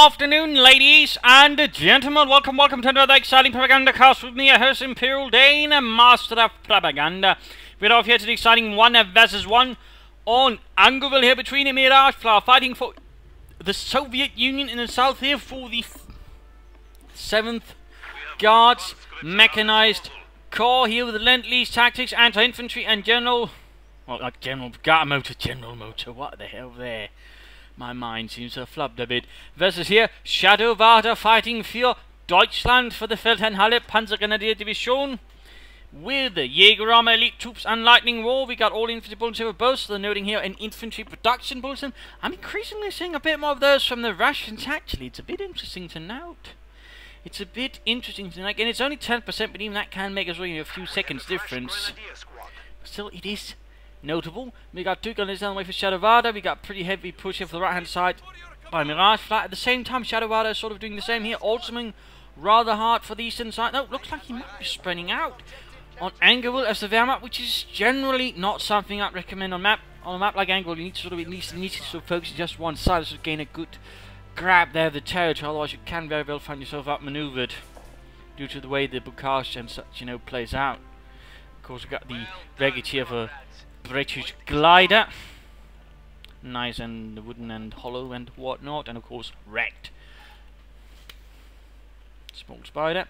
afternoon, ladies and gentlemen. Welcome to another exciting Propagandacast with me, your host, Imperial Dane, Master of Propaganda. We're off here to the exciting 1 vs 1 on Angerville here between the Miragefla, fighting for the Soviet Union in the south here for the 7th Guards Mechanized Corps here with the Lend-Lease Tactics, Anti-Infantry and General... Well, not General Motor, what the hell there? My mind seems to have flubbed a bit. Versus here, Shadowada fighting for Deutschland for the Feldherrnhalle Panzergrenadier Division. With the Jägerarmee Elite Troops and Lightning War, we got all infantry bulletins here with both. So they're noting here an infantry production bulletin. I'm increasingly seeing a bit more of those from the Russians actually. It's a bit interesting to note. And it's only 10%, but even that can make us really a few seconds difference. But still, it is notable. We got 2 gunners down the way for Shadowada. We got pretty heavy push here for the right hand side by Miragefla. At the same time, Shadowada is sort of doing the same here, ultiming rather hard for the eastern side. No, looks like he might be spreading out on Angerville as the Wehrmacht, which is generally not something I'd recommend on a map like Angerville. You need to sort of at least focus just one side to gain a good grab there of the territory. Otherwise, you can very well find yourself outmaneuvered due to the way the Bukhash and such, plays out. Of course, we got the wreckage here for British glider, nice and wooden and hollow and whatnot, and of course wrecked. Small spider.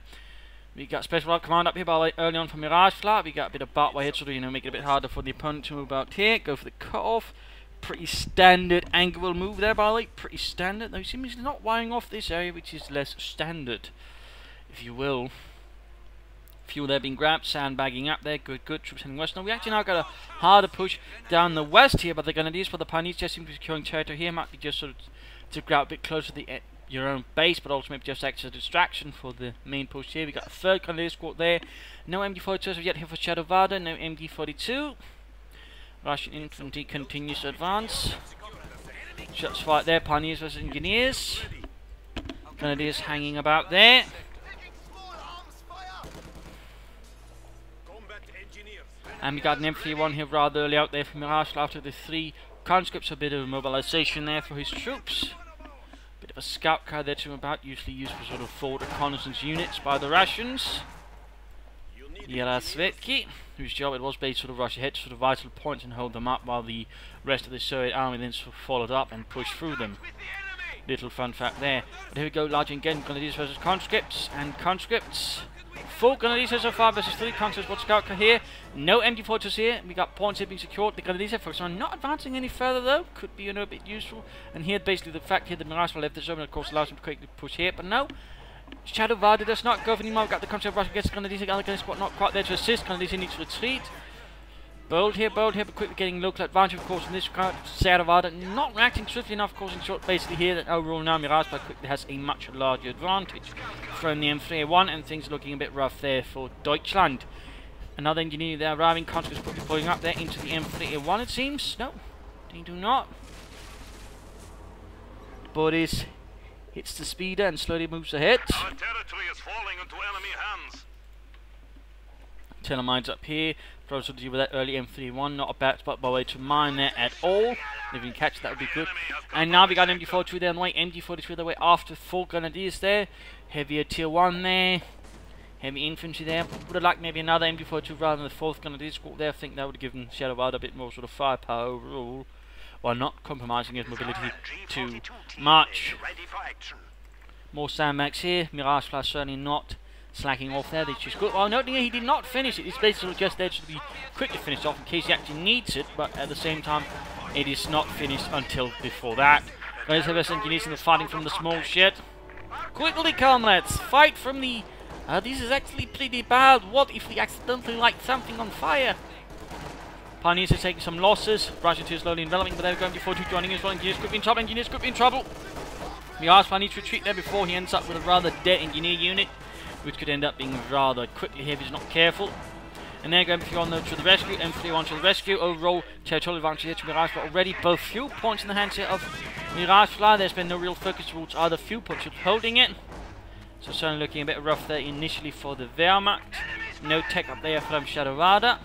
We got special route command up here by early on from Miragefla. We got a bit of Bartway here to make it a bit harder for the opponent to move out here. Go for the cut-off. Pretty standard Angerville move there, by the way. Pretty standard. Though he seems not wiring off this area, which is less standard, if you will. Fuel there being grabbed, sandbagging up there, good, troops heading west. Now we actually now got a harder push down the west here, but they're going to use for the Pioneers just seem to be securing territory here. Might be just sort of to grab a bit closer to your own base, but also maybe just act as a distraction for the main push here. We got a 3rd Canadian squad there. No MD-42s yet here for Shadowada, no MD-42. Russian infantry continues to advance. Shots fired there, Pioneers versus Engineers. Grenadiers hanging about there. And we got an M31 here rather early out there from Miragefla after the 3 conscripts. A bit of mobilization there for his troops. Bit of a scout car there to him about, usually used for sort of forward reconnaissance units by the Russians. Yarasvetki, whose job it was based sort of rush ahead to sort of vital points and hold them up while the rest of the Soviet army then sort of followed up and pushed through them. Little fun fact there. But here we go, large again, Grenadiers versus conscripts, and conscripts. 4 Grenadiers so far versus 3 conscripts. What scout car here? No MD-42s here. We got points here being secured. The Grenadiers are focused on not advancing any further though. Could be a bit useful. And here basically the fact here the Miragefla left the zone, of course allows them to quickly push here. But no, Shadowada does not go for anymore. We've got the conscript rush against Grenadiers. The other Grenadiers squad not quite there to assist. Grenadiers need to retreat. Bold here, but quickly getting local advantage, of course, in this crowd. Shadowada not reacting swiftly enough, causing short basically here that overall now Miragefla quickly has a much larger advantage from the M3A1, and things are looking a bit rough there for Deutschland. Another engineer there arriving, conscripts quickly pulling up there into the M3A1, it seems. No, they do not. But hits the speeder and slowly moves ahead. Our territory is falling into enemy hands. Telemines up here. Probably to deal with that early M31. Not a bad spot by way to mine there at all. If we can catch that would be good. And now we got MD-42 there on the way. MD-43 the way after 4 Grenadiers there. Heavier tier 1 there. Heavy infantry there. Would have liked maybe another MD-42 rather than the 4th Grenadier squad there. I think that would have given Shadowada a bit more sort of firepower overall, while not compromising his mobility too much. More sandbags here. Miragefla certainly not slacking off there, which is good. Well, noting he did not finish it. It's basically just there to be quickly finished off in case he actually needs it, but at the same time, it is not finished until before that. Guys, have us engineers in the fighting from the small shed. Quickly, comrades, fight from the... this is actually pretty bad. What if we accidentally light something on fire? Pioneers are taking some losses. Russian tier slowly enveloping, but they're going before 2 joining as well. Engineers could be in trouble. Engineers could be in trouble. Miragefla needs to retreat there before he ends up with a rather dead engineer unit, which could end up being rather quickly here if he's not careful. And they're going to the rescue, M31 to the rescue. Overall, territorial advantage here to Miragefla already. Both fuel points in the hands here of Miragefla. There's been no real focus towards either fuel points holding it. So certainly looking a bit rough there initially for the Wehrmacht. No tech up there from Shadowada.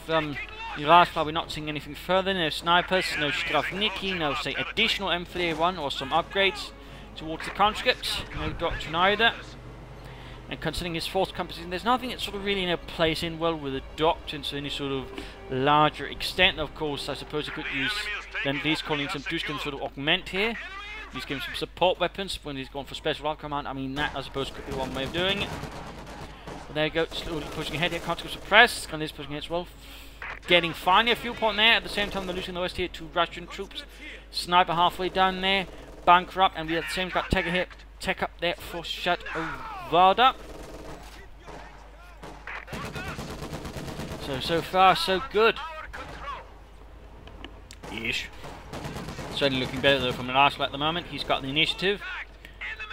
From Miragefla, we're not seeing anything further. No snipers, no Strafniki, no, say, additional M3A1 or some upgrades towards the conscripts. No doctrine either. And considering his force composition, there's nothing that sort of really plays in well with the doctrine to any sort of larger extent. Of course, I suppose he could use then these calling some Dushkin sort of augment here. He's giving some support weapons when he's gone for special art command. I mean, that I suppose could be one way of doing it. But there you go, slowly pushing ahead here. Conscripts suppressed. Gun is pushing ahead as well. Getting finally a fuel point there. At the same time, they're losing the west here to Russian troops. Sniper halfway down there. Bunker up, and we at the same time got tech up there for Shadowada. So far, so good. Ish. Certainly looking better though from Miragefla at the moment. He's got the initiative.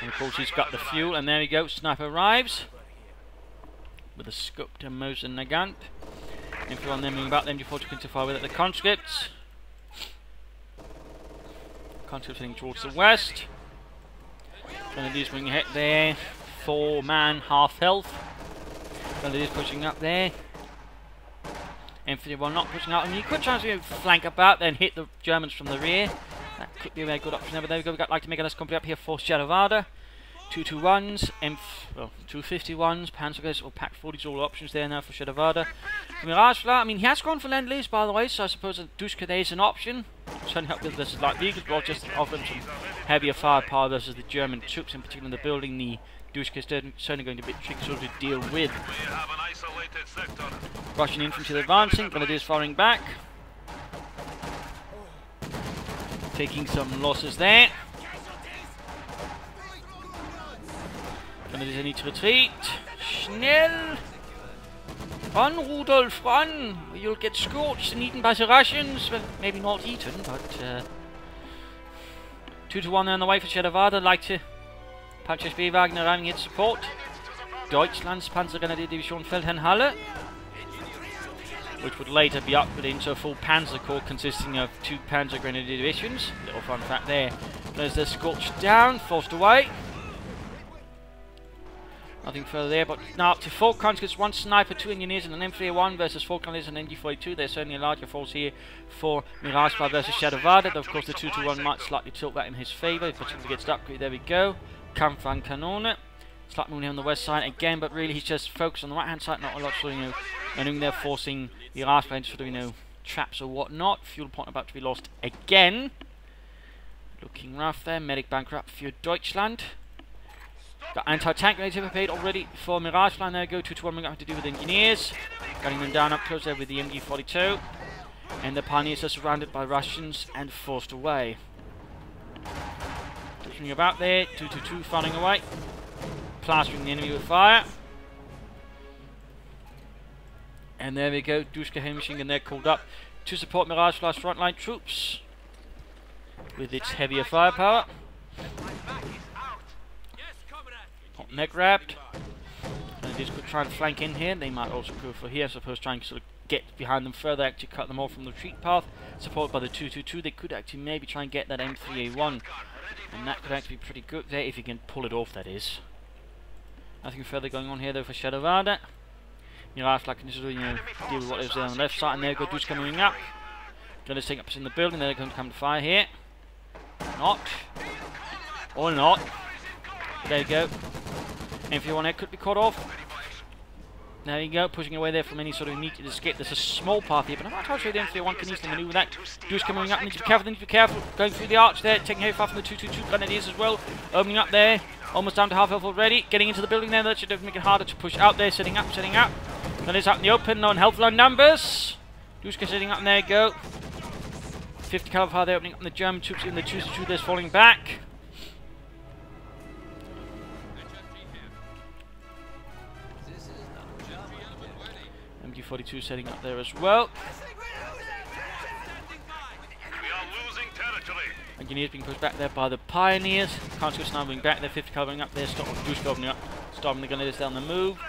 And of course he's got the fuel. And there we go. Sniper arrives. With a scope to Mose and Nagant. Everyone then moving back. Them before to fire with it. The conscripts. Conscripts heading towards the west. Grenadiers moving ahead there. 4-man, half health. Grenadiers pushing up there. M51 not pushing out. I mean, you could try to flank about, then hit the Germans from the rear. That could be a very good option there. But there we go. We've got like to make a nice company up here for Shadowada. 221s, 251s, Panzergers or Pack 40s, all options there now for Shadowada. Miragefla, I mean, he has gone for Lend-Lease, by the way, so I suppose a Dushka there is an option. Certainly help with this like these, but just offering some heavier firepower versus the German troops, in particular in the building. The Dushka is certainly going to be a bit tricky sort of to deal with. Russian infantry advancing, Grenadiers firing back. Taking some losses there. Grenadiers need to retreat. Schnell! Run, Rudolf, run! You'll get scorched and eaten by the Russians. Well, maybe not eaten, but 2-1 there on the way for Shadowada. Like to Panzer B-Wagen arriving here to support. Deutschland's Panzergrenadier Division Feldherrnhalle, which would later be upgraded into a full Panzer Corps consisting of 2 Panzer Grenadier divisions. Little fun fact there. There's the scorched down, forced away. Nothing further there, but now up to 4 conscripts, 1 sniper, 2 engineers and an M3A1 versus 4 colonists and an MG42. There's certainly a larger force here for Miragefla versus Shadowada. Of course the 2-1 might slightly tilt that in his favour, if it gets upgraded. There we go. Kampfwagenkanone. Slight moving on the west side again, but really he's just focused on the right hand side, not a lot, so and they're forcing Miragefla into sort of, traps or whatnot. Fuel point about to be lost again. Looking rough there, medic bankrupt for Deutschland. Got anti-tank grenades paid already for Miragefla, and there go 2-1. We're going to do with engineers. Gunning them down up close there with the MG42. And the pioneers are surrounded by Russians and forced away. Pushing about there, 2-2 firing away. Plastering the enemy with fire. And there we go, Dushka heavy machine gun there called up to support Miragefla's frontline troops with its heavier firepower. Hot neck wrapped. And they could try and flank in here. They might also go for here, I suppose, trying to sort of get behind them further, actually cut them off from the retreat path. Supported by the 2-2-2, they could actually maybe try and get that M3A1. And that could actually be pretty good there, if you can pull it off, that is. Nothing further going on here though for Shadowada. Miragefla can just deal with what is there on the left side, and there go Dushka moving up. Going to take up in the building, they're going to come to fire here. Not. Or not. There you go. M3A1 there could be cut off. There you go, pushing away there from any sort of immediate escape. There's a small path here, but I'm not entirely sure the M3A1 can easily maneuver that. Dushka coming up, need to be careful, Going through the arch there, taking heavy fire from the 2-2-2 Grenadiers as well. Opening up there, almost down to half health already. Getting into the building there, that should make it harder to push out there. Setting up. Grenadiers out in the open, no unhelpful on numbers. Dushka setting up, and there you go. 50 caliber fire there, opening up the German troops in the 2-2, there's falling back. MG42 setting up there as well. We are losing territory. Engineers being pushed back there by the pioneers. Conscripts now moving back there, 50 calibering up there, Dushka opening up, stopping the Grenadiers down the move.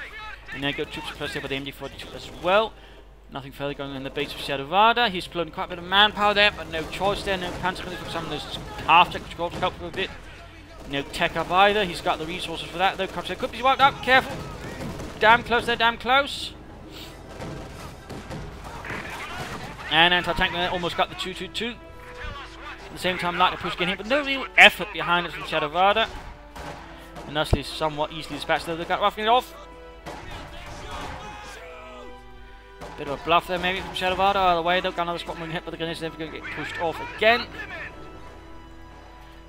And then go troops suppressed there by the MG42 as well. Nothing further going on in the base of Shadowada. He's exploding quite a bit of manpower there, but no choice there, no Panzer from some of those half-tech which will help him a bit. No tech up either, he's got the resources for that though. Conscripts could be wiped out, careful! Damn close there, damn close! And anti-tank there almost got the 222. At the same time, like to push getting hit, but no real effort behind it from Shadowada. And thusly somewhat easily dispatched, though they got roughing it off. Bit of a bluff there maybe from Shadowada. Either way, they've got another spot moving hit, but the gun is never going to get pushed off again.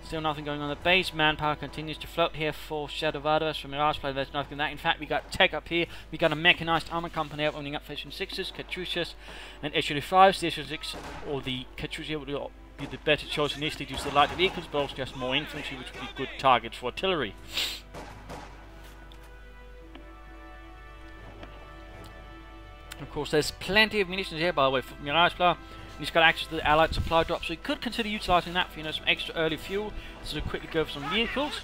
Still nothing going on the base. Manpower continues to float here for Shadowada. As for Miragefla, there's nothing that. In fact, we got tech up here. We got a mechanized armor company opening up for Echelon 6s, CoH2s, and Echelon 5s. The Echelon 6 or the CoH2s would be the better choice initially due to the lighter vehicles, but also just more infantry, which would be good targets for artillery. Of course, there's plenty of munitions here, by the way, for Miragefla. He's got access to the allied supply drop, so he could consider utilising that for, some extra early fuel, so to quickly go for some vehicles.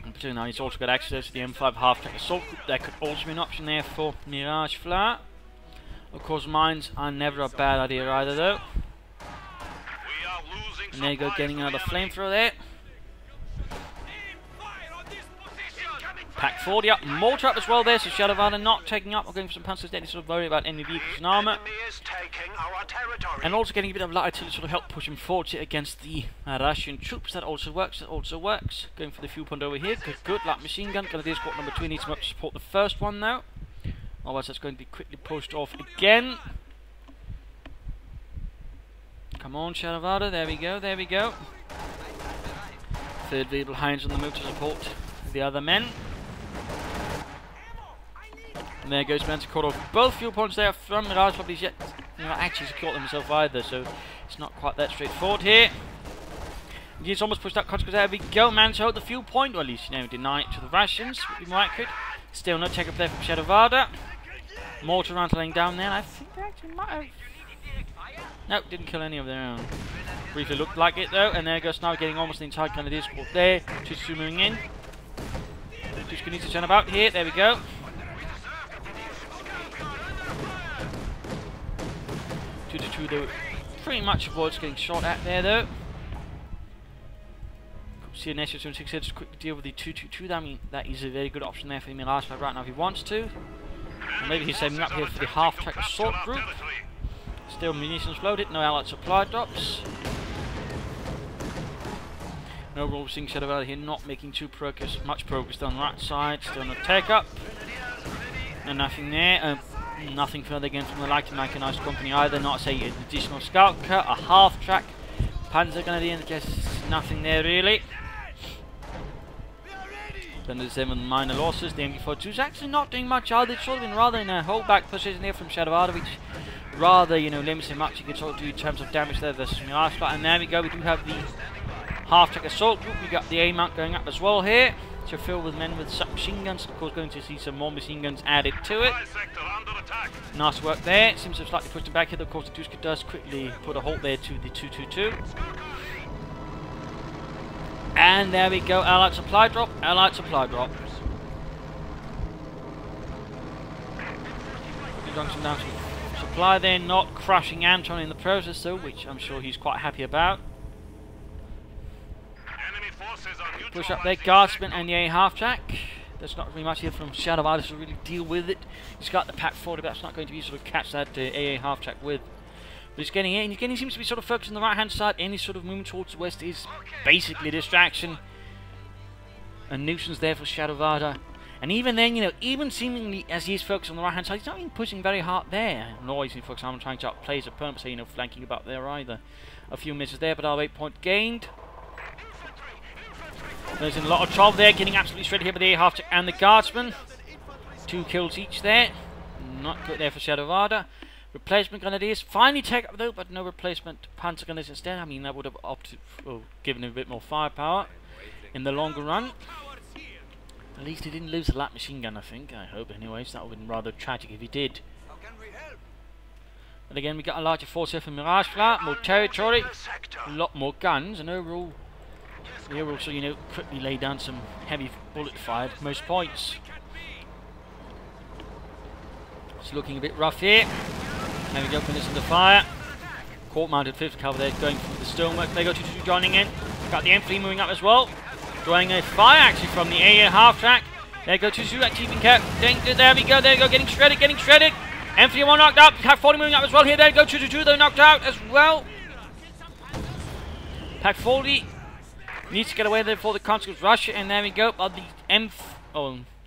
And particularly now he's also got access to the M5 half-track assault group. That could also be an option there for Miragefla. Of course, mines are never a bad idea either, though. And there you go, getting another flamethrower there. Pack 40 up, mortar up as well there, so Shadowada not taking up or going for some panzers there, sort of worry about any vehicles and armour. And also getting a bit of light to sort of help push him forward here against the Russian troops. That also works, Going for the fuel point over here, good, light machine gun. Grenadier squad number 2 needs him up to support the first one now. Otherwise that's going to be quickly pushed off again. Come on Shadowada, there we go. Third vehicle behind on the move to support the other men. And there goes man to cut off both fuel points there from Mirage. Probably yet not actually secured themselves either, so it's not quite that straightforward here. He's almost pushed out Koch, there we go, man to hold the fuel point, or at least deny it to the Russians, would be more accurate. Still no check up there from Shadowada. Mortar round laying down there, and I think they actually might have. Nope, didn't kill any of their own. Briefly looked like it though, and there goes now getting almost the entire Grenadier squad there. 2-2 moving in. Just needs to turn about here, there we go. Though pretty much avoids getting shot at there though. See an SU-76 here, just quickly deal with the 222. I mean, that is a very good option there for him in last fight right now if he wants to. And maybe he's saving up here for the half-track assault group. Still munitions loaded, no allied supply drops. And overall we're seeing Shadowada here not making much progress on the right side. Still no take up. And nothing there. Nothing further again from the light mechanized company either. Not say an additional scout cut, a half-track panzer grenadier, just nothing there really. Then there's them with minor losses. The MG42 is actually not doing much either. It's sort of been rather in a holdback position here from Shadowada, which rather, limits him much he can sort of do in terms of damage there versus Miragefla. And there we go, we do have the half-track assault group. We got the A mount going up as well here, to fill with men with submachine guns. Of course, going to see some more machine guns added to it. Nice work there. Seems to have slightly pushed him back here. Of course, the Duska does quickly put a halt there to the 222. And there we go. Allied supply drop. Allied supply drop. Junction down to supply there, not crushing Anton in the process though, which I'm sure he's quite happy about. Push up there, Guardsman and the A half-track. There's not really much here from Shadowada to really deal with it. He's got the Pack 40, but that's not going to be sort of catch that AA half-track with. But he's getting in, he seems to be sort of focused on the right-hand side. Any sort of movement towards the west is basically a distraction. A nuisance there for Shadowada. And even then, even seemingly as he is focused on the right-hand side, he's not even pushing very hard there. Nor is he focused on trying to outplay his opponent, so flanking about there either. A few misses there, but our 8 point gained. There's a lot of trouble there, getting absolutely shredded here by the A half-track and the Guardsman. 2 kills each there. Not good there for Shadowada. Replacement Grenadiers finally take up though, but no replacement Panzer Grenadiers instead. I mean, that would have opted, given him a bit more firepower in the longer run. At least he didn't lose the light machine gun, I think. I hope, anyways. That would have been rather tragic if he did. But again, we got a larger force here from Miragefla, more territory, a lot more guns, and overall, we will also, quickly lay down some heavy bullet fire at most points. It's looking a bit rough here. There we go, finish the fire. Court-mounted 5th cover there, going through the stonework. There go 2-2 joining in. Got the M3 moving up as well. Drawing a fire actually from the AA half-track. There go 2-2 keeping cap. There we go, getting shredded. M3 knocked out. Pack 40 moving up as well. Here they go. 222. They're knocked out as well. Pack 40 needs to get away there before the conscripts rush. And there we go. But the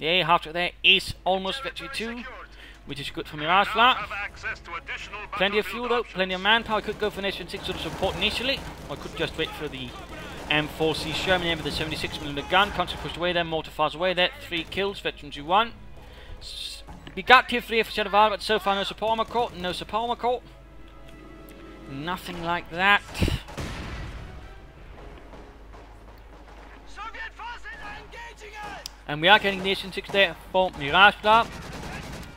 A half track there is almost victory 2, which is good for Miragefla. Plenty of fuel though. Plenty of manpower. Could go for an S6 sort of support initially. Or could just wait for the M4C Sherman with the 76mm gun. Conscript pushed away there. Mortar fires away there. 3 kills. Veteran 2-1. We got tier 3 for Shadowada, but so far no support armor core, no support armor core. Nothing like that. And we are getting the S6 there for Miragefla.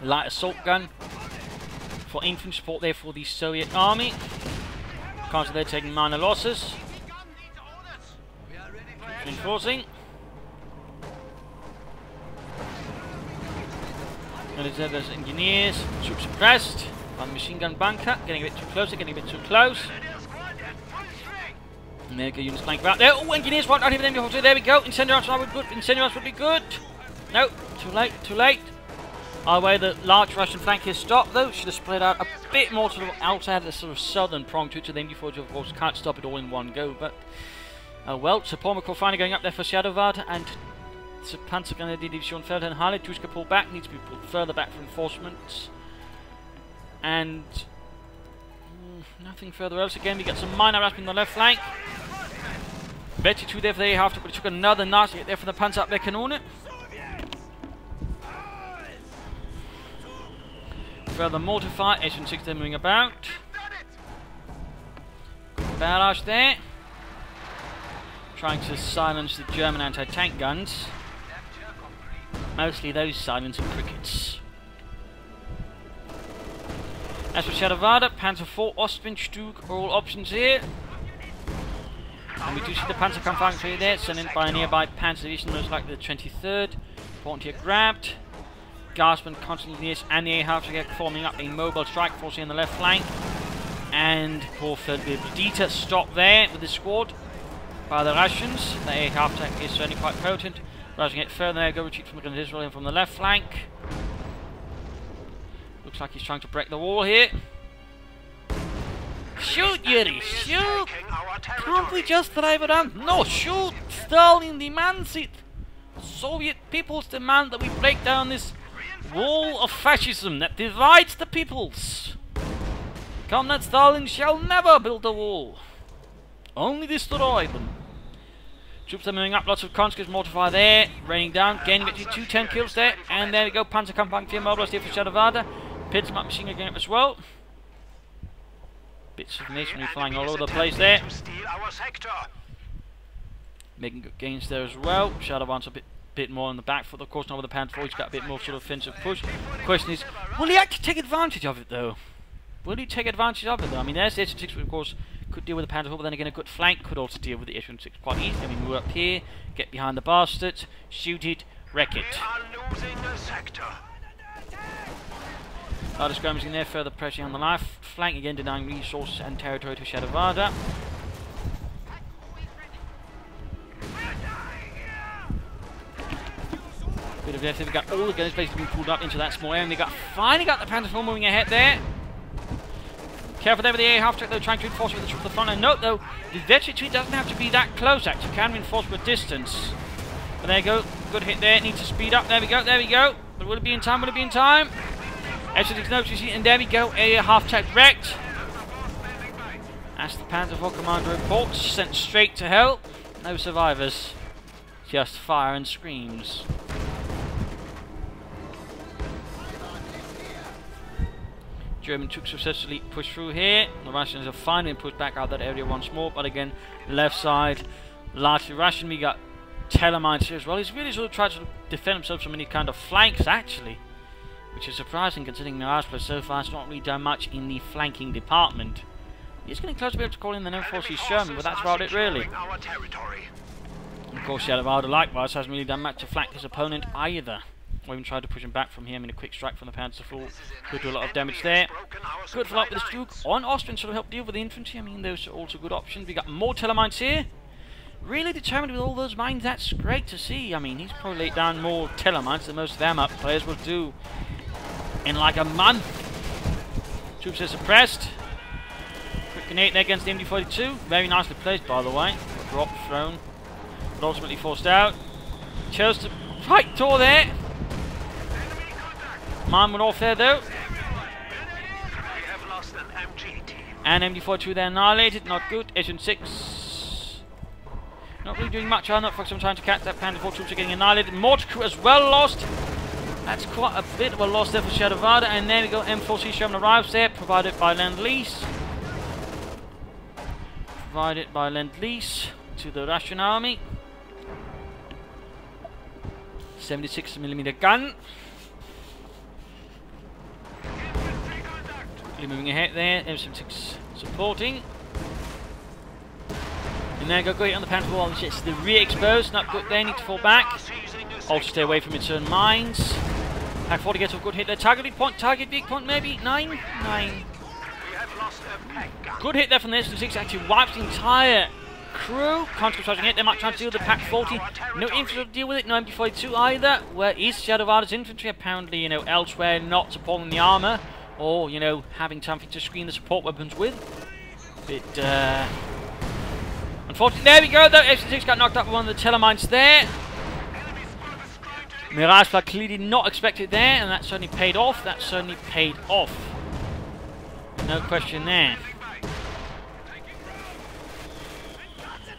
Light assault gun for infantry support there for the Soviet army. Can't they're taking minor losses. Reinforcing. There's engineers, troops suppressed, on the machine gun bunker, getting a bit too close, getting a bit too close. And there go units flank out there. Oh, engineers want not even them. There we go. Incendiaries would be good. Incendiaries would be good. No, too late, too late. Either way, the large Russian flank is stopped though. Should have spread out a bit more to the outside, the sort of southern prong to the M4, of course, can't stop it all in one go, but well, support McCall finally going up there for Shadowada, and Panzergrenadier Division Feldherrn Harley. Tuska pulled back, needs to be pulled further back for reinforcements. And nothing further else. Again, we get some minor harassment on the left flank. Betty 2 there for the A-half, but it took another nasty hit there for the Panzer up there Kanone. Further mortar fire, S6 there moving about. Good barrage there. Trying to silence the German anti-tank guns. Mostly those silencing crickets. As for Shadowada, Panzer IV, Ostwind, Stug are all options here. And we do see the Panzerkampfanführer there, sent in by a nearby Panzer Division, most likely the 23rd. Important here grabbed. Garsman, Constantinius, and the A-half to get forming up a mobile strike force here on the left flank. And poor Dieter stopped there with his squad by the Russians. The A-half tank is certainly quite potent. Rising it further there, go retreat from the Israel from the left flank. Looks like he's trying to break the wall here. Shoot, Yuri, shoot! Can't we just drive around? No, shoot! Stalin demands it! Soviet peoples demand that we break down this wall of fascism that divides the peoples. Comrade Stalin shall never build a wall. Only destroy them. Troops are moving up, lots of conscripts, mortar fire there, raining down, gaining victory, 210 kills there, and there we go, Panzerkampfwagen mobilized here for Shadowada. Pits up machine gun up as well. Bits of masonry flying all over the place there. Making good gains there as well. Shadowada's a bit more on the back foot, of course, now with the Panther, he's got a bit more sort of offensive push. The question is, will he actually take advantage of it though? Will he take advantage of it though? I mean, there's the S6, of course, could deal with the Panther, but then again a good flank could also deal with the S6 quite easily. I mean, move up here, get behind the bastard, shoot it, wreck it. A lot of skirmishing there, further pressure on the left flank, again denying resources and territory to Shadowada. Bit of death, we've got all the guns basically being pulled up into that small area, and they finally got the Panther IV moving ahead there. Careful there with the A-half track though, trying to reinforce with the troops at the front. And note though, the veteran tree doesn't have to be that close actually, you can reinforce with distance. But there you go, good hit there, needs to speed up, there we go, there we go. But will it be in time, will it be in time? S6 notes, you see, and there we go, A-half track wrecked. As the Panzer IV commander reports, sent straight to hell. No survivors, just fire and screams. German troops successfully pushed through here. The Russians have finally pushed back out that area once more, but again, left side, largely Russian. We got Telemines here as well. He's really sort of tried to defend himself from any kind of flanks, actually, which is surprising considering Miragefla so far has not really done much in the flanking department. He's getting close to be able to call in the M4C Sherman, but that's about it, really. Of course, Shadowada likewise hasn't really done much to flank his opponent either. Or even tried to push him back from here. I mean, a quick strike from the Panzer IV could do a lot of damage there. Good follow up with the Stug on Austrian to help deal with the infantry. I mean, those are also good options. We got more Telemines here. Really determined with all those mines. That's great to see. I mean, he's probably laid down more Telemines than most of their map players will do in like a month. Troops are suppressed. Quick grenade there against the MD-42. Very nicely placed, by the way. Drop, thrown. But ultimately forced out. Chose to fight Tor there. Mine went off there, though. And MD-42 there annihilated. Not good. Mission 6. Not really doing much. I'm not for some time to catch that. Panda 4 troops are getting annihilated. Mortar crew as well lost. That's quite a bit of a loss there for Shadowada. And there we go. M4C Sherman arrives there. Provided by Lend-Lease. Provided by Lend-Lease to the Russian army. 76mm gun. Moving ahead there, M76 supporting. And there go great on the Panther wall. It's the rear exposed, not good there, need to fall back. Also stay away from its own mines. Pack 40 gets a good hit there. Target point, target big point maybe. 9. Good hit there from the S6, actually wipes the entire crew. Conscripts charging it, they might try to deal with the Pack 40. No infantry to deal with it, no MD-42 either. Where is Shadowada's infantry? Apparently, elsewhere, not supporting the armour. Or, having something to screen the support weapons with. Bit, unfortunately, there we go, though. F-6 got knocked up by one of the telemines there. Miragefla clearly not expected there, and that certainly paid off. No question there.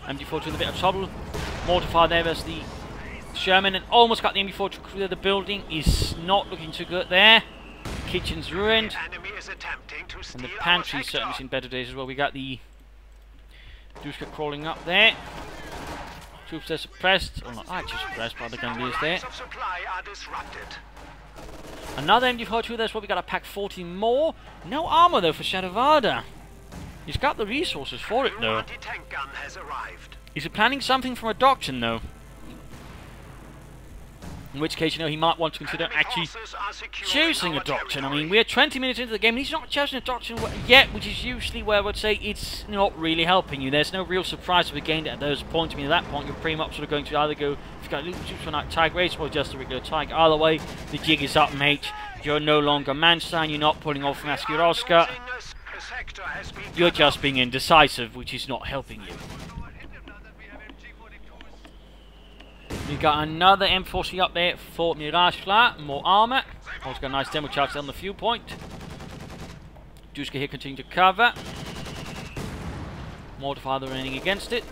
MD-42 with a bit of trouble. Mortar fire there versus the Sherman, and almost got the MD-42 through the building. Is not looking too good there. Kitchen's ruined, and the pantry's certainly seen better days as well. We got the Duska crawling up there. Troops are suppressed, or not actually suppressed by the Grenadiers there. Another MD-42 there's what we got a Pack 40 more. No armor though for Shadowada. He's got the resources for it though. Is he planning something from a doctrine though? In which case, he might want to consider actually choosing a doctrine. I mean, we're 20 minutes into the game, and he's not chosen a doctrine yet, which is usually where I would say it's not really helping you. There's no real surprise to be gained at those points. I mean, at that point, you're pretty much sort of going to either go, if you've got troops for a Tiger race, or just a regular Tiger. Either way, the jig is up, mate. You're no longer Manstein, you're not pulling off from Askiroska. You're just being indecisive, which is not helping you. We've got another M4C up there for Miragefla, more armour. Also got a nice demo charge on the fuel point. Duska here continuing to cover. Mortar fire raining against it.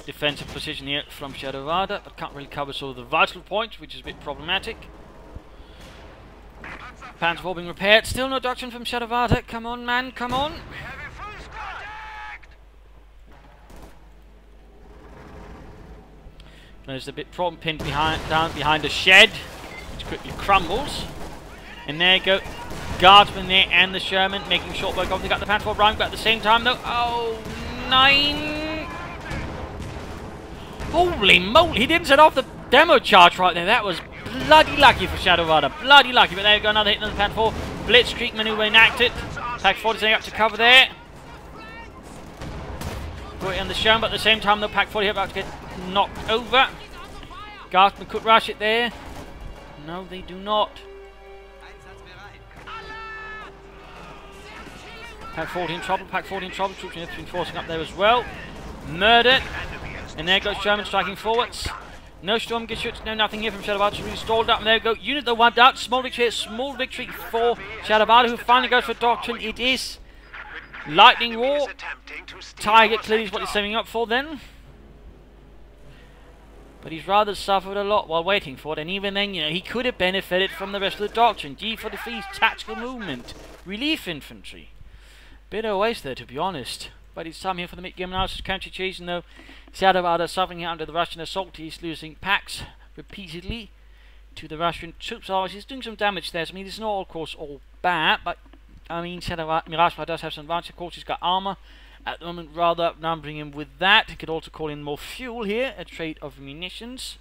Defensive position here from Shadowada, but can't really cover some of the vital points, which is a bit problematic. Panzer IV being repaired. Still no doctrine from Shadowada. Come on, man, come on. There's a bit problem pinned down behind a shed, which quickly crumbles. And there you go, Guardsman there and the Sherman making short work of. They got the Panther round, but at the same time though, oh, 9. Holy moly, he didn't set off the demo charge right there. That was bloody lucky for Shadowada, bloody lucky. But there you go, another hit on the Panther. Blitzkrieg maneuver enacted. Pack 40 setting up to cover there. Put it on the Sherman, but at the same time though, Pack 40 about to get knocked over. Guardsmen could rush it there. No, they do not. Pack 40 in trouble, Pack 40 in trouble. Troops are forcing up there as well. Murdered. And there goes Sherman striking forwards. No Sturmgeschütz, no nothing here from Shadowada. Really stalled up, and there we go. Unit though wiped out. Small victory for Shadowada, who finally goes for Doctrine. It is Lightning War. Tiger clearly is what he's saving up for then. But he's rather suffered a lot while waiting for it, and even then, he could have benefited from the rest of the doctrine. G43's tactical movement, relief infantry. Bit of a waste there, to be honest. But it's time here for the mid-game analysis. Country chasing though. Shadowada suffering here under the Russian assault. He's losing packs repeatedly to the Russian troops. Oh, he's doing some damage there. So, I mean, it's not, of course, all bad, but I mean, Miragefla does have some advantage. Of course, he's got armor. At the moment, rather outnumbering him with that. He could also call in more fuel here, a trade of munitions.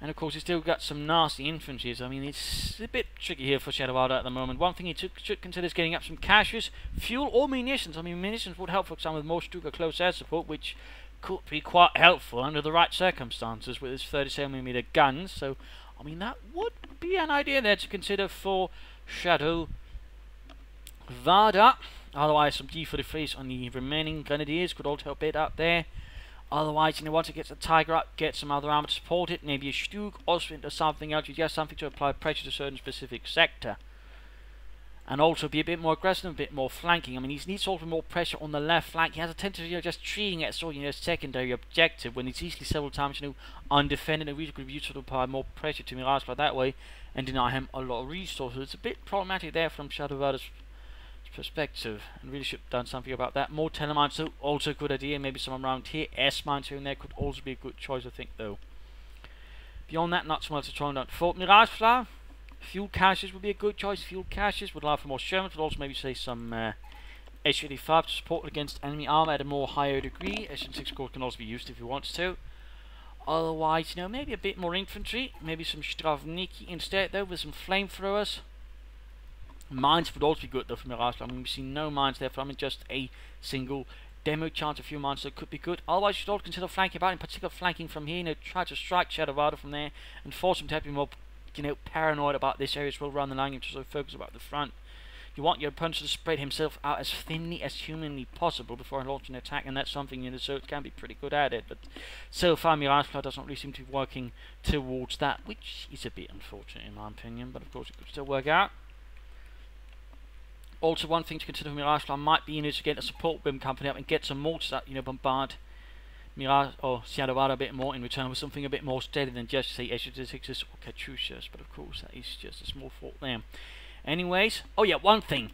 And of course, he's still got some nasty infantry. So, I mean, it's a bit tricky here for Shadowada at the moment. One thing he should consider is getting up some caches, fuel or munitions. I mean, munitions would help for example with more Stuka close air support, which could be quite helpful under the right circumstances with his 37mm guns. So, I mean, that would be an idea there to consider for Shadowada. Vada. Otherwise, some D43s on the remaining grenadiers could also help it out there. Otherwise, you know, once it gets the Tiger up, get some other armor to support it, maybe a Stug or something else. You get something to apply pressure to a certain specific sector. And also be a bit more aggressive, a bit more flanking. I mean, he needs sort of more pressure on the left flank. He has a tendency of, you know, just treating it as sort of, you know, secondary objective when it's easily several times, you know, undefended. And we could use sort of apply more pressure to Miragefla that way and deny him a lot of resources. It's a bit problematic there from Shadowada's perspective, and really should have done something about that. More telemines, so also a good idea. Maybe some around here. S-mines here and there could also be a good choice, I think, though. Beyond that, not so much to try and out. For Miragefla, fuel caches would be a good choice. Fuel caches would allow for more Shermans, but also maybe say some S-85 to support against enemy armor at a more higher degree. S-6 core can also be used if you want to. Otherwise, you know, maybe a bit more infantry. Maybe some Stravniki instead, though, with some flamethrowers. Mines would also be good though from Miragefla. I mean, we've seen no mines there from just a single demo chance. A few mines that could be good. Otherwise, you should also consider flanking about, in particular flanking from here. You know, try to strike Shadowada from there and force him to be more, you know, paranoid about this area as well, rather than allowing him to sort of focus about the front. You want your opponent to spread himself out as thinly as humanly possible before launching an attack, and that's something, you know, so it can be pretty good at it. But so far, Miragefla doesn't really seem to be working towards that, which is a bit unfortunate in my opinion. But of course, it could still work out. Also, one thing to consider for Miragefla might be, you know, to get a support BIM company up and get some mortars that, you know, bombard Mirage or Shadowada a bit more in return with something a bit more steady than just, say, S-6s or Katyushas. But of course, that is just a small fault there. Anyways, oh yeah, one thing.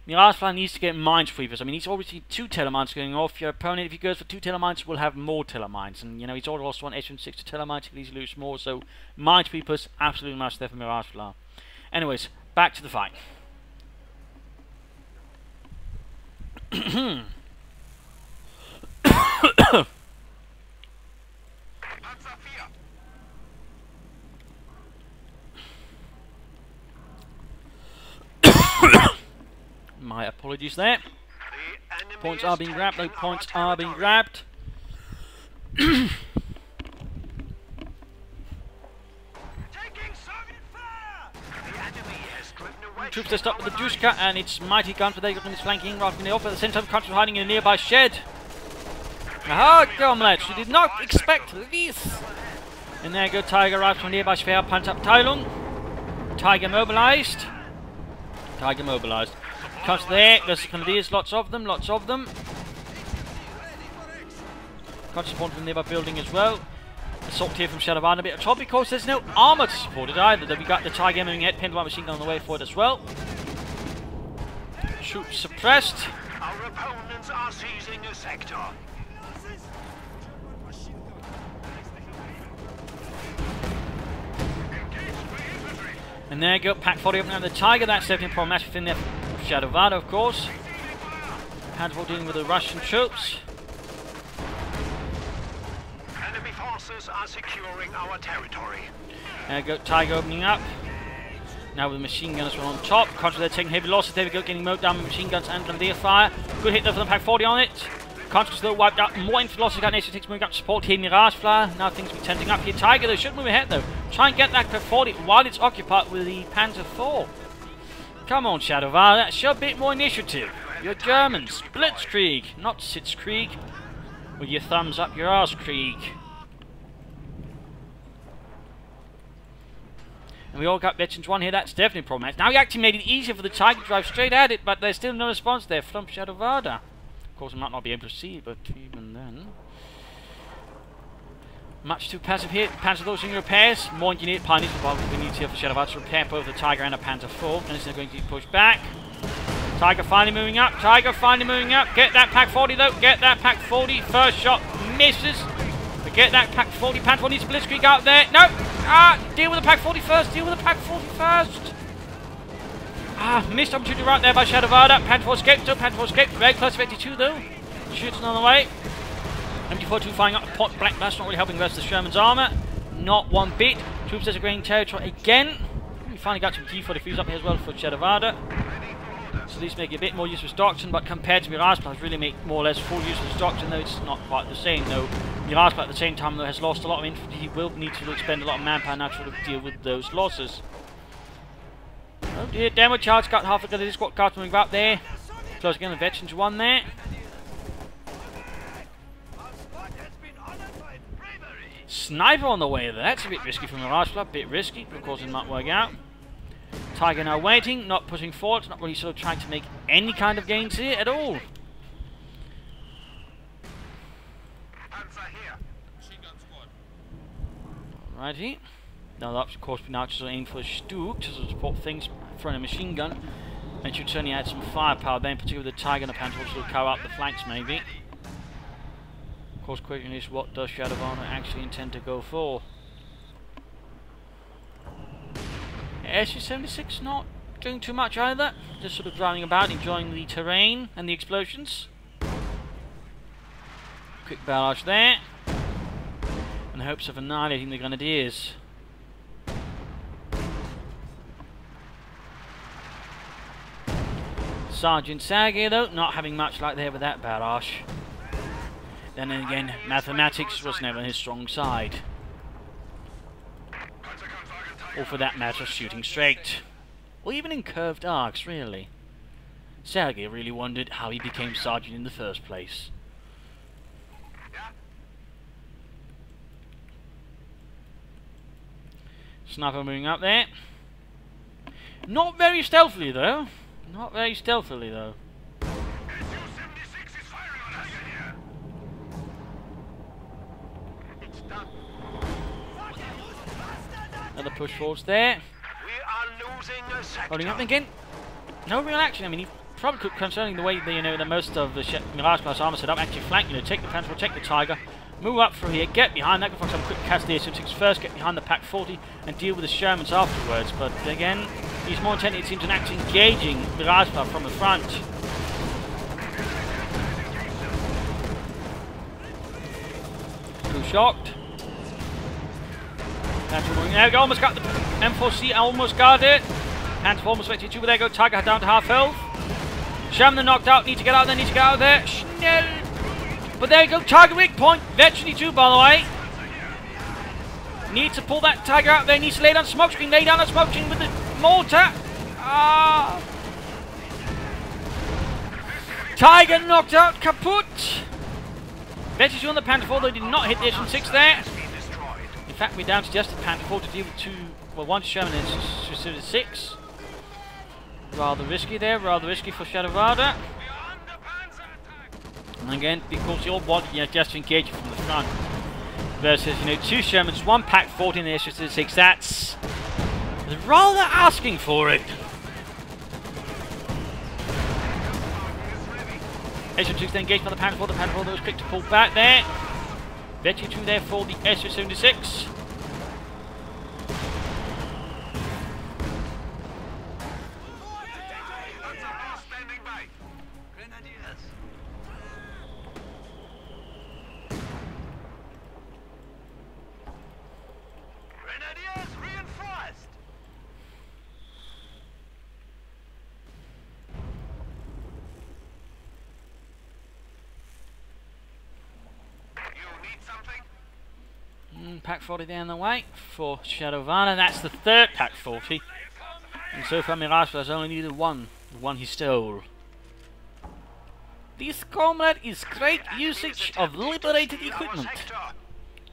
Miragefla needs to get minesweepers. I mean, he's obviously 2 telemines going off. Your opponent, if he goes for 2 telemines, will have more telemines. And, you know, he's also on S-6 to telemines, he needs to lose more. So, minesweepers, absolutely must there for Miragefla. Anyways, back to the fight. My apologies there. Points are being grabbed, though. Points are being grabbed. Troops just up with the Dushka, and it's mighty guns, but they got his flanking right from the off. At the same time, Country hiding in a nearby shed. Aha, comrades, you did not expect this. And there go Tiger right from nearby sphere, punch up Tylung. Tiger mobilized. Tiger mobilized. Comes there, there's Grenadiers, lots of them, lots of them. Country spawned from the nearby building as well. Assault here from Shadowada, a bit of trouble because there's no armor to support it either. Then we got the Tiger moving ahead, Pendulum machine gun on the way for it as well. Troops suppressed. Our opponents are seizing a sector. And there you go, Pack 40 up now the Tiger. That's definitely problematic within there for Shadowada, of course. Handful dealing with the Russian troops. Enemy forces are securing our territory. There you go, Tiger opening up. Now with the machine gunners on top. Contra they're taking heavy losses. There we go, getting mowed down with machine guns and grenadier fire. Good hit though for the Pack 40 on it. Contra still wiped out. More infantry losses. Got an S-6 moving up to support here. Miragefla. Now things will be tending up here. Tiger, they should move ahead though. Try and get that Pack 40 while it's occupied with the Panzer IV. Come on, Shadowada. Show a bit more initiative. You're Germans. Blitzkrieg, not Sitzkrieg. With your thumbs up your arse, Krieg. And we all got veterans 1 here, that's definitely problematic. Now he actually made it easier for the Tiger to drive straight at it, but there's still no response there from Shadowada. Of course, I might not be able to see, but even then. Much too passive here. Panzer losing repairs. More engineered pioneers we need here for Shadowada to repair both the Tiger and the Panzer IV. And this is going to be pushed back. Tiger finally moving up. Tiger finally moving up. Get that Pack 40 though. Get that Pack 40. First shot misses. But get that Pack 40. Panzer IV needs a blitzkrieg out there. No. Deal with the Pack 40 first. Deal with the Pack 40 first. Missed opportunity right there by Shadowada. Panzer IV escaped. Panzer IV escaped. Very close to 82 though. Shooting on the way. MG42 firing up the pot blank. That's not really helping the rest of the Sherman's armour. Not one bit. Troops desecrating territory again. We finally got some T-43s up here as well for Shadowada. So these make it a bit more useless doctrine, but compared to Miragefla, really make more or less full useless doctrine, though it's not quite the same though. Miragefla at the same time though has lost a lot of infantry. He will need to expend a lot of manpower now to deal with those losses. Oh dear, downward charge, got half of the squad cars moving up there. Close again, the veterans one there. Sniper on the way there. That's a bit risky from Miragefla, a bit risky, but of course it might work out. Tiger now waiting, not pushing forward, not really sort of trying to make any kind of gains here at all. Alrighty. Now that's of course been out to aim for a Stuke to support things from a machine gun. And should certainly add some firepower then, particularly with the Tiger and the Panther to cover up the flanks maybe. Of course, question is, what does Shadowada actually intend to go for? SU-76 not doing too much either, just sort of driving about, enjoying the terrain and the explosions. Quick barrage there, in the hopes of annihilating the Grenadiers. Sergeant Sergei though, not having much luck there with that barrage. Then again, mathematics was never his strong side. Or for that matter, shooting straight. Or even in curved arcs, really. Sergei really wondered how he became sergeant in the first place. Sniper moving up there. Not very stealthily though. Not very stealthily though. Another push forwards there. We are losing a sector. Holding up again. No real action. I mean, he probably could, concerning the way that most of the Mirage class armor set up, actually flank. Take the Panther, take the Tiger, move up through here, get behind that, go for some quick cast the SU-6 first, get behind the Pack 40, and deal with the Shermans afterwards. But again, he's more intent, it seems, on actually engaging Mirage class from the front. Too shocked. There we go, almost got the M4C, almost got it. Hands almost went to but there go, Tiger down to half health. Sherman knocked out, need to get out there, need to get out of there. Schnell. But there you go, Tiger weak point. Veteran 2 by the way. Needs to pull that Tiger out there, needs to lay down smoke screen, lay down a smoke screen with the mortar. Ah. Tiger knocked out, kaput. Veteran 2 on the Panther 4, though did not hit the SU-6 there. In fact, we're down to just the Panther 4 to deal with one Sherman and SU-6. Rather risky there, rather risky for Shadowada. And again, because you all want just to engage from the front. Versus, two Shermans, one Pack 40 and the SU-6. That's rather asking for it. SU-6 then engaged by the Panther 4. The Panther 4 was quick to pull back there. Veteran 2 there for the SU-76. Pack 40 there on the way for Shadowada. That's the third Pack 40. And so far Miragefla has only needed one. The one he stole. This comrade is great usage of liberated equipment.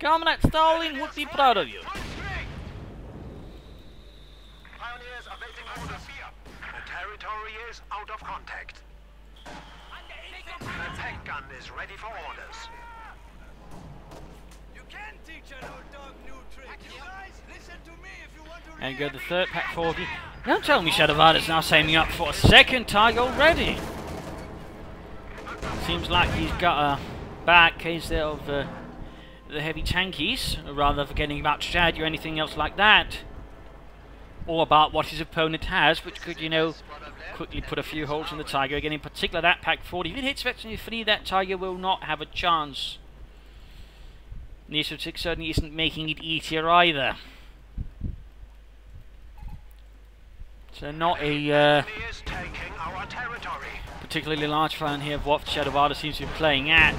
Comrade Stalin would be proud of you. Pioneers awaiting orders here. The territory is out of contact. The tech gun is ready for orders. And go the third Pack 40. Don't tell me Shadowada's now saving up for a second Tiger already. Seems like he's got a bad case there of the heavy tankies, rather than forgetting about Shad or anything else like that. Or about what his opponent has, which could, quickly put a few holes in the Tiger. Again, in particular that Pack 40. If it hits Veteran 3, that Tiger will not have a chance. The SU-6 certainly isn't making it easier either. So not a particularly large fan here of what Shadowada seems to be playing at.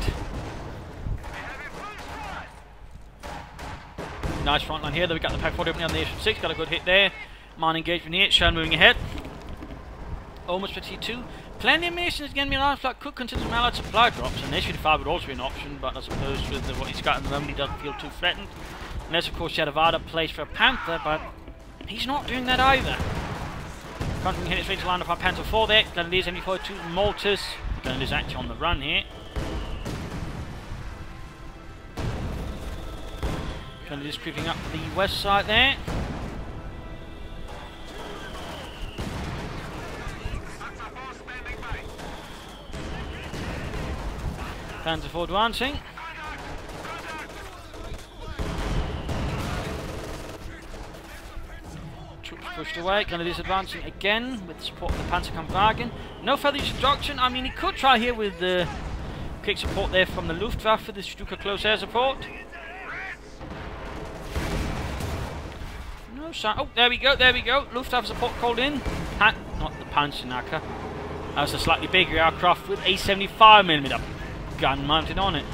Nice front line here, though we got the Pack 40 opening on the SU-6, got a good hit there. Mine engagement here, Shan moving ahead. almost 52. Plenty of missions again. Miragefla could consider some allied supply drops, and initially fire would also be an option, but I suppose with what he's got at the moment, he doesn't feel too threatened. Unless, of course, Shadowada plays for a Panther, but he's not doing that either. Conjuring hit it straight to land upon Panther 4 there. Gonna lose MD42 Mortars. Gonna lose actually on the run here. Gonna lose creeping up the west side there. Panther 4 advancing. Troops pushed away, gonna lose advancing again with the support of the Panzerkampfwagen. No further destruction. I mean, he could try here with the quick support there from the Luftwaffe, the Stuka close air support. No sign. Oh, there we go, there we go. Luftwaffe support called in. Not the Panzernacker. That was a slightly bigger aircraft with a 75mm gun mounted on it.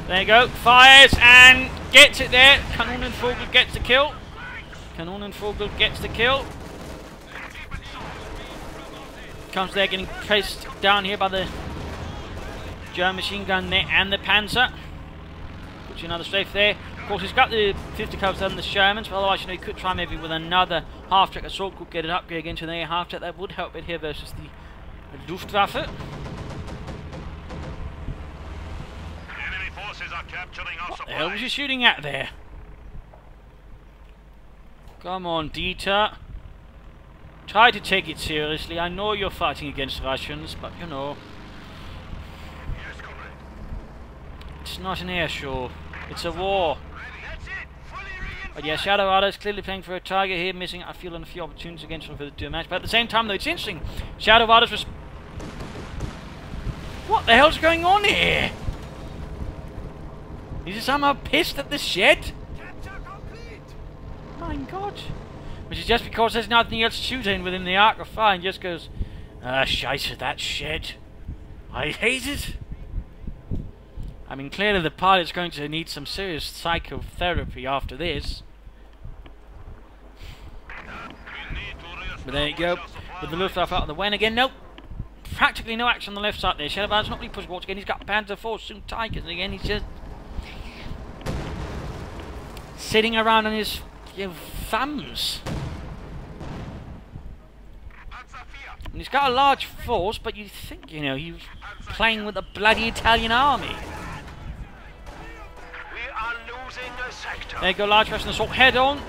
There you go. Fires and gets it there. Kanonenvogel gets the kill. Kanonenvogel gets the kill. Comes there getting chased down here by the German machine gun there and the Panzer. Puts you another strafe there. Of course, he's got the 50 caliber and the Shermans, but otherwise, you know, he could try maybe with another half-track assault, could get an upgrade again to the air half-track. That would help it here versus the Luftwaffe. Enemy forces are capturing our What the supplies. hell was he shooting at there? Come on, Dieter. Try to take it seriously. I know you're fighting against Russians, but you know, Yes, comrade. it's not an air show. It's a war. That's it. Fully reinforced. But yeah, Shadowada is clearly playing for a target here, missing, I feel, on a few opportunities against him for the 2 match. But at the same time, though, it's interesting. Shadowada's what the hell's going on here? Is he somehow pissed at the shed? My God. Which is just because there's nothing else to shoot in within the arc of fire, and just goes, shite, that shed. I hate it. I mean, clearly the pilot's going to need some serious psychotherapy after this. But there you go. With the Luftwaffe out of the way, and again, nope. Practically no action on the left side there. Shadowada's not really pushing forward again. He's got Panzer 4, soon Tigers, and again, he's just sitting around on his thumbs. And he's got a large force, but you think, you know, he's playing with a bloody Italian army. We are losing a sector. There you go, large Russian assault head on.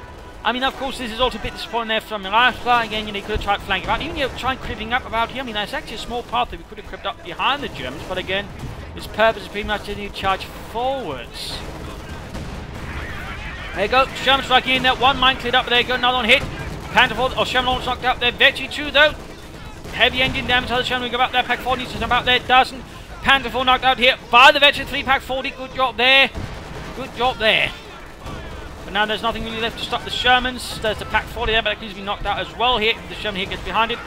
I mean, of course, this is also a bit disappointing there from Miragefla. Again, you know, he could have tried flanking out. Even, you know, trying creeping up about here. I mean, that's actually a small path that we could have crept up behind the Germans, but again, its purpose is pretty much to charge forwards. There you go, Sherman striking in there, one mine cleared up, there you go, another one hit. Panther 4, Sherman almost knocked out there, Vecchi 2 though. Heavy engine damage, other Sherman we go back there, Pack 40 needs to jump out there, doesn't. Panther 4 knocked out here by the Vecchi 3, Pack 40, good job there. Good job there. But now there's nothing really left to stop the Shermans. There's the Pack 40 there, but that needs to be knocked out as well here. The Sherman here gets behind it.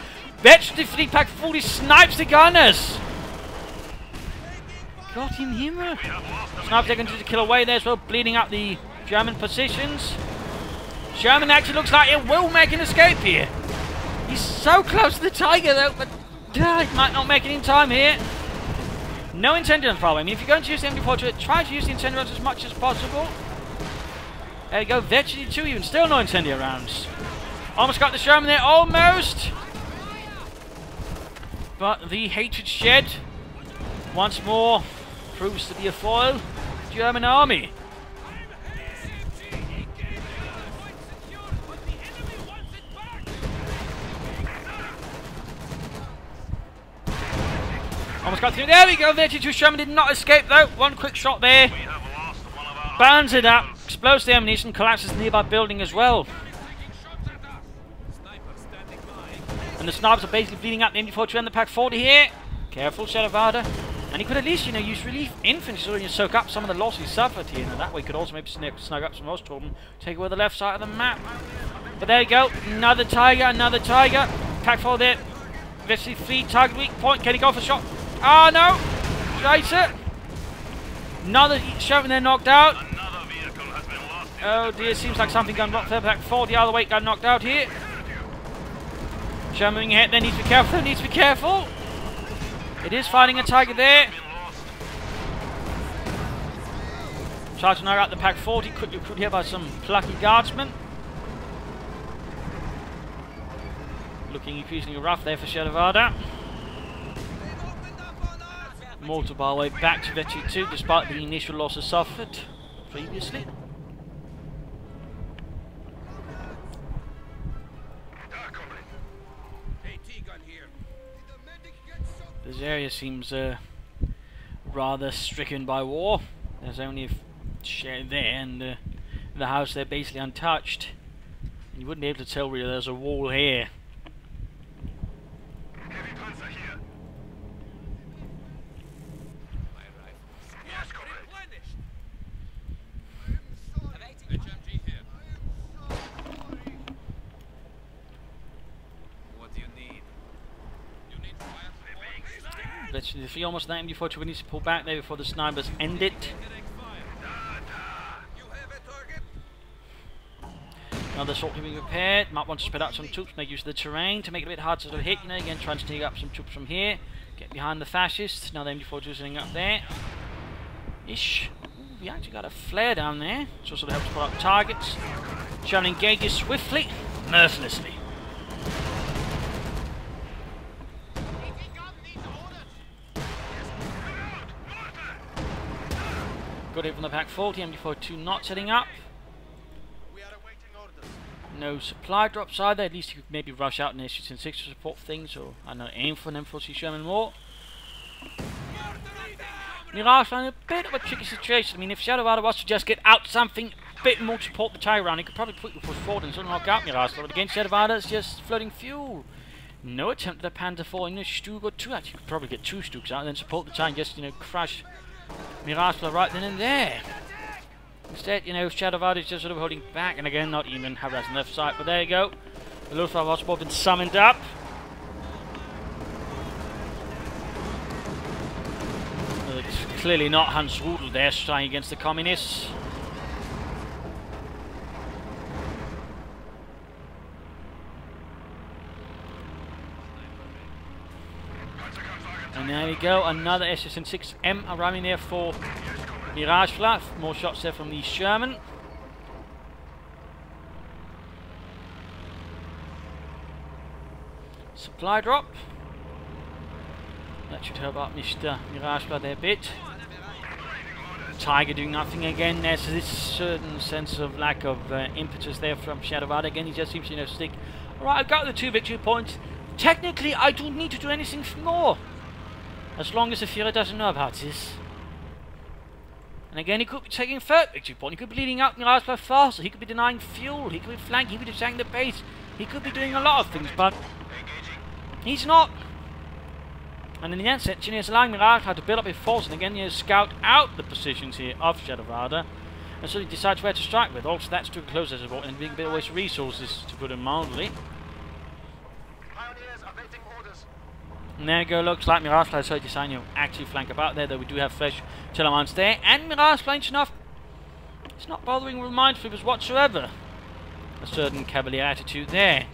Vecchi 3, Pack 40 snipes the gunners. Gott im Himmel. Snipes taken to the kill away there as well, bleeding up the German positions. Sherman actually looks like it will make an escape here. He's so close to the Tiger though, but he might not make it in time here. No incendiary problem. I mean, if you're going to use the MD4, try to use the incendiary as much as possible. There you go, Vecchi 2 even, still no incendiary rounds. Almost got the Sherman there, almost. But the hated shed once more proves to be a foil. German army. Almost got through. There we go. Vecchi 2 Sherman did not escape though. One quick shot there. Burns it up. Explodes the ammunition. Collapses the nearby building as well. And the snipers are basically bleeding out the MD4 and the Pack 40 here. Careful, Shadowada. And he could at least, you know, use relief infantry so he can soak up some of the losses he suffered here. And that way he could also maybe snug up some Osttorben, take away the left side of the map. But there you go. Another Tiger, another Tiger. Pack 4 there. Vecchi 3, target weak point. Can he go for a shot? Oh no! Scheiße! Another Sherman there knocked out. Oh dear, seems like something got knocked there. Pack 4 the other way got knocked out here. Jumping ahead there, needs to be careful, needs to be careful. It is fighting a tiger there. Try to knock out the Pack 40, could here by some plucky guardsmen. Looking increasingly rough there for Shadowada. Mortar bar way back to Vetchi 2 despite the initial losses suffered previously. This area seems rather stricken by war. There's only a share there, and the house there basically untouched. And you wouldn't be able to tell really there's a wall here. Let's see, almost that before we need to pull back there before the snipers end it. Another assault being repaired. Might want to spread out some troops, make use of the terrain to make it a bit harder to hit. You know, again, trying to take up some troops from here, get behind the fascists. Now the MG42 sitting up there. Ish. Ooh, we actually got a flare down there, which also helps pull up targets. Trying to engage it swiftly, mercilessly. Got it from the Pack 40, MG42 not setting up. No supply drops either, at least you could maybe rush out an SU-6 to support things, or I don't know, aim for an M4C Sherman more. Miragefla in a bit of a tricky situation. I mean, if Shadowada was to just get out something a bit more to support the tie round, he could probably quickly push forward and sort of knock out Miragefla, but against Shadowada it's just floating fuel. No attempt at a Panther 4 in a Stug or 2, actually you could probably get 2 Stugs out and then support the tie and just, you know, crush Miragefla right then and there. Instead, you know, Shadowada is just sort of holding back, and again, not even harassing left side. But there you go. The Luftwaffe has been summoned up. It's clearly not Hans Rudel there, trying against the communists. And there we go, another SS-6M arriving there for Miragefla. More shots there from the Sherman. Supply drop. That should help out Mr. Miragefla there a bit. Tiger doing nothing again. There's this certain sense of lack of impetus there from Shadowada. Again, he just seems to, you know, stick. Alright, I've got the 2 victory points. Technically, I don't need to do anything more. As long as the Führer doesn't know about this. And again, he could be taking a 3rd victory point. He could be leading out Miragefla faster. He could be denying fuel. He could be flanking. He could be attacking the base. He could be doing a lot of things, but he's not. And in the end sense, he's allowing Miragefla to build up his force and again, you know, scout out the positions here of Shadowada. And so he decides where to strike with. Also, that's too close as well, and being a bit of waste of resources, to put it mildly. And there you go, looks like Miragefla is deciding to actually flank about there, though we do have fresh Telemans there. And Miragefla, enough, it's not bothering with minesweepers whatsoever. A certain cavalier attitude there.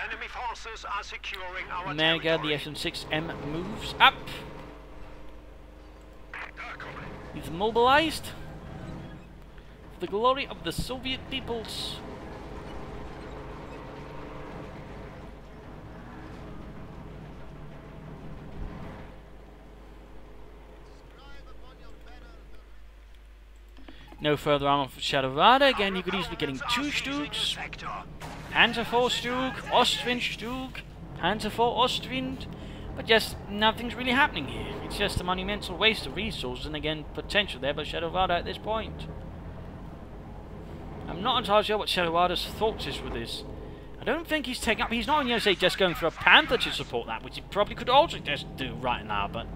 Enemy forces are securing our And there you go, the SM-6M moves up. He's mobilized. For the glory of the Soviet peoples. No further armor for Shadowada. Again, you could easily be getting 2 Stugs. Panzer 4 Stug, Ostwind Stug, Panzer 4 Ostwind. But just nothing's really happening here. It's just a monumental waste of resources and again, potential there by Shadowada at this point. I'm not entirely sure what Shadowada's thoughts is with this. I don't think he's taking up. He's not, you know, say, just going for a Panther to support that, which he probably could also just do right now, but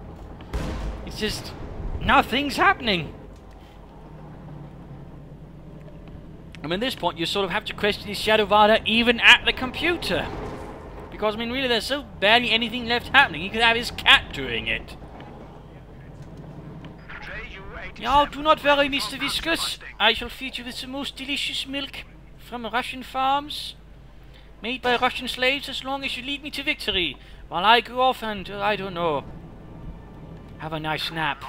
it's just nothing's happening. I mean, at this point, you sort of have to question his Shadowada even at the computer. Because, I mean, really, there's so barely anything left happening. He could have his cat doing it. Yeah, do not worry, Mr. Viscous. I shall feed you with the most delicious milk from Russian farms, made by Russian slaves, as long as you lead me to victory, while I go off and, I don't know, have a nice nap.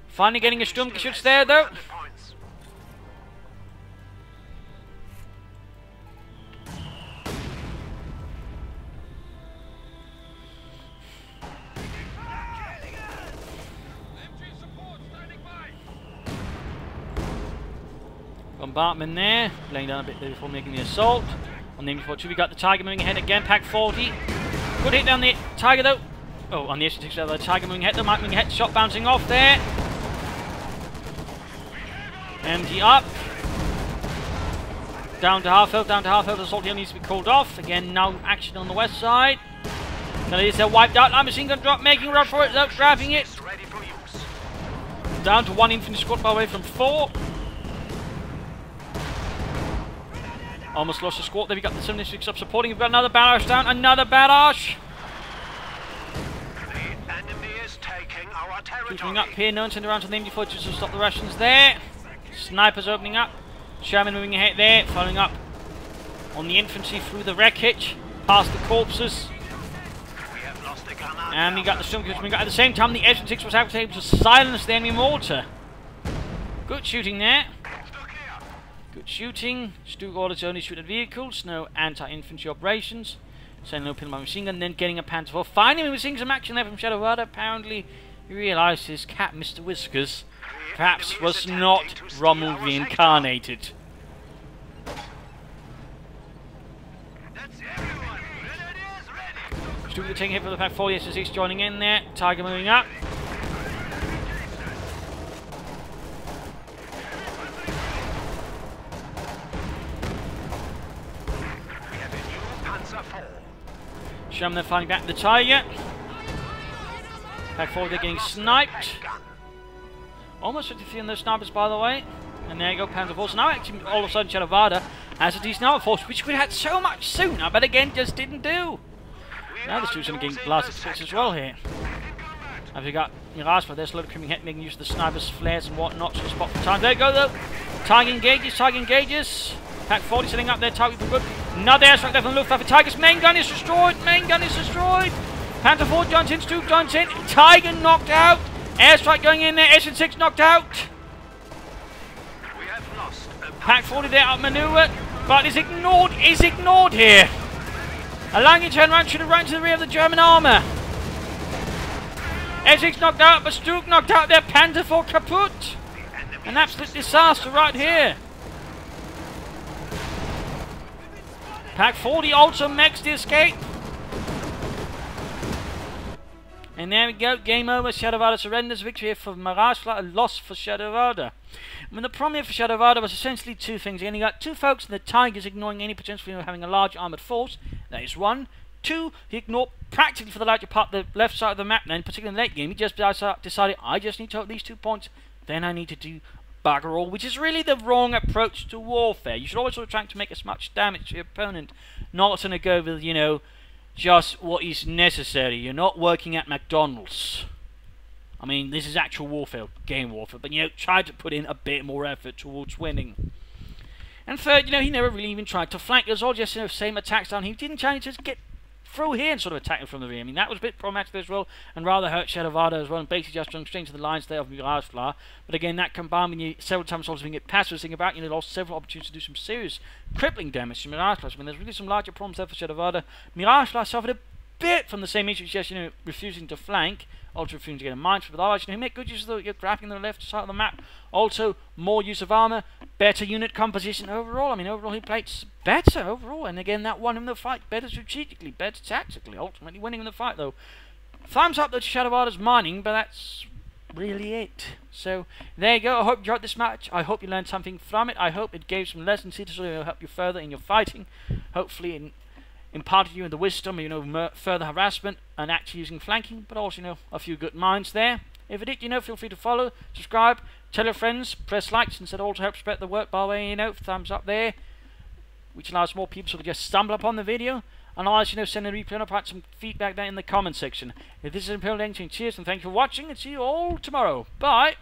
Finally getting a Sturmgeschütz there, though. Bombardment there, laying down a bit there before making the assault. On the M4-2 we got the Tiger moving ahead again, Pack 40. Good hit down the Tiger though. Oh, on the S6 the Tiger moving ahead, the Mike moving ahead, shot bouncing off there. MG up. Down to half health, the assault here needs to be called off. Again, now action on the west side. Now it is a wiped out light machine gun drop, making a run for it, though, grabbing it. Down to 1 infantry squad by way from 4. Almost lost the squad. There we got the 76 up supporting. We've got another barrage down. Another barrage. The enemy is taking our territory. Shooting up here. No one turned around to the MD4 just to stop the Russians there. Snipers opening up. Sherman moving ahead there. Following up on the infantry through the wreckage. Past the corpses. We have lost the gunner. And we got the Sturmgeschütz. We got at the same time the S6 was able to silence the enemy mortar. Good shooting there. Good shooting. Stug orders only shoot at vehicles, no anti-infantry operations. Sending no pin by machine gun, then getting a Panther 4. Finally, we were seeing some action there from Shadowada. Apparently, he realised his cat, Mr. Whiskers, perhaps was not Rommel reincarnated. Stug taking hit for the Pack 4, S6 joining in there. Tiger moving up. Sherman then finding back the Tiger. Pack 4, they're getting sniped. Almost 53 on those snipers, by the way. And there you go, Panther 4. So now actually, all of a sudden, Shadowada has a decent armor force, which we had so much sooner, but again, just didn't do. Now the Stu's going to get blasted splits as well here. As we got Miragefla, there's a lot of creaming head making use of the snipers, flares, and whatnot to spot for time. There you go, though. Tiger engages. Pack 40 setting up their target for good. Another airstrike there from the Luftwaffe. Tiger's main gun is destroyed. Panther 4 joins in. Stug joins in. Tiger knocked out. Airstrike going in there. S6 knocked out. We have lost. Pack 40 there outmaneuvered, but is ignored here. Allowing you to turn around, should have run to the rear of the German armour. S6 knocked out, but Stug knocked out their Panther 4 kaput. An absolute disaster right here. Pack 40 also makes the escape. And there we go, game over. Shadowada surrenders. Victory for Miragefla, a loss for Shadowada. I mean, the problem here for Shadowada was essentially two things. Again, you got two folks in the Tigers ignoring any potential of having a large armoured force. That is one. Two, he ignored practically for the larger part the left side of the map. Then, particularly in the late game, he just decided, I just need to hold these 2 points. Then I need to do bugger all, which is really the wrong approach to warfare. You should always sort of try to make as much damage to your opponent, not to go with, you know, just what is necessary. You're not working at McDonald's. I mean, this is actual warfare, game warfare, but, you know, try to put in a bit more effort towards winning. And third, you know, he never really even tried to flank. It was all just, you know, same attacks down. He didn't try to just get through here and sort of attack him from the rear. I mean, that was a bit problematic as well, and rather hurt Shadowada as well, and basically just going straight to the lines there of Miragefla. But again, that combined with you several times also being passive thing about, you know, lost several opportunities to do some serious crippling damage to Miragefla. I mean, there's really some larger problems there for Shadowada. Miragefla suffered a bit from the same issues, just, you know, refusing to flank, also refusing to get a minesweep. But otherwise, you know, he made good use of the grappling on the left side of the map. Also, more use of armor, better unit composition overall. I mean, overall, he played better overall. And again, that won him the fight better strategically, better tactically. Ultimately, winning the fight, though. Thumbs up to Shadowada's mining, but that's really it. So, there you go. I hope you enjoyed this match. I hope you learned something from it. I hope it gave some lessons here to sort of help you further in your fighting. Hopefully, imparted you in the wisdom, you know, further harassment and actually using flanking, but also, you know, a few good minds there. If it did, you know, feel free to follow, subscribe, tell your friends, press likes, and that also helps spread the word by the way, you know, thumbs up there, which allows more people to sort of just stumble upon the video. And otherwise, you know, send a replay and I'll put some feedback there in the comment section. If this is Imperial Danger, cheers and thank you for watching, and see you all tomorrow. Bye!